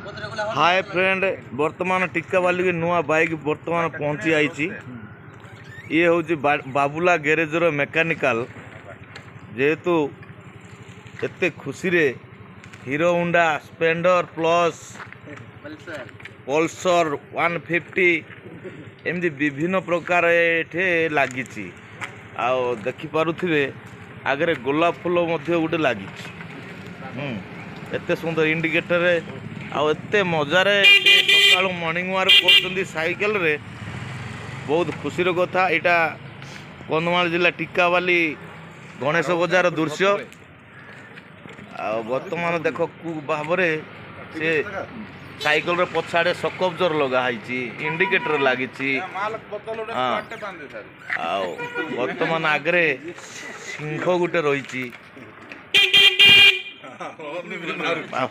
Hi friend वर्तमान टिक्कावाली की नुआ बाइक वर्तमान पहुंची आई। ये हूँ बाबुला गैरेजर मेकानिकल जेहेतु एते खुशी रे hero Honda Splendor plus Pulsar 150 एमती विभिन्न प्रकार एठे लगी देखिपे आगे गोलाप फूल गोटे लगी एते सुंदर इंडिकेटर आते मजारे सका मॉर्निंग वाक कर साइकेल रे बहुत खुशी कथा। यहाँ कंधमाल जिला टिक्कावाली गणेश बजार दृश्य वर्तमान देख कु भाव से साइकेल रे पछाड़े शॉक अब्जर्वर लगाई इंडिकेटर लगी वर्तमान आगे सिंह गोटे रही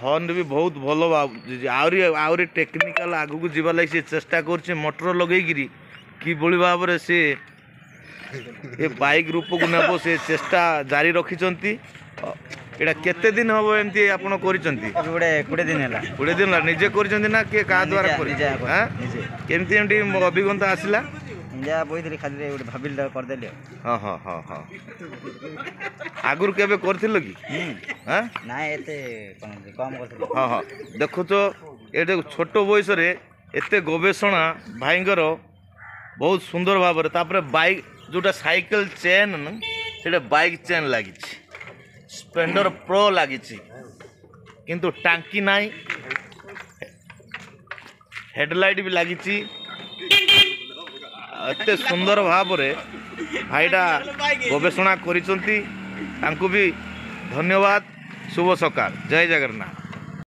हर्न भी बहुत भल आहरी टेक्निकाल आगू जीवा लगी से चेष्टा कर मोटर लगे कि भाव में सी बाइक रूप को नेब से चेष्टा जारी रखिंट। एटा केते दिन हम एमती आपन करिसंती? 20 दिन है 20 दिन निजे करिसंती ना के का द्वारा केमती एमती अभिज्ञता आसला? जा बोइतली खाली गोटे भाबिल कर देली। हां हां हां हां आगुर केबे करथिलो कि? हां ना एते कम करथिलो। हां हां देखो तो एटे छोट बयस रे एते गवेषणा भाईंगर बहुत सुंदर भाव रे तापर बाइक जोटा साइकिल चेन सेटा बाइक चेन लागी स्प्लेंडर प्रो लगी किंतु टांकी नाई हेडलाइट भी लगी एते सुंदर भाव रे भाईटा गवेषणा करिसंती तांको भी धन्यवाद। शुभ सकाळ जय जगन्नाथ।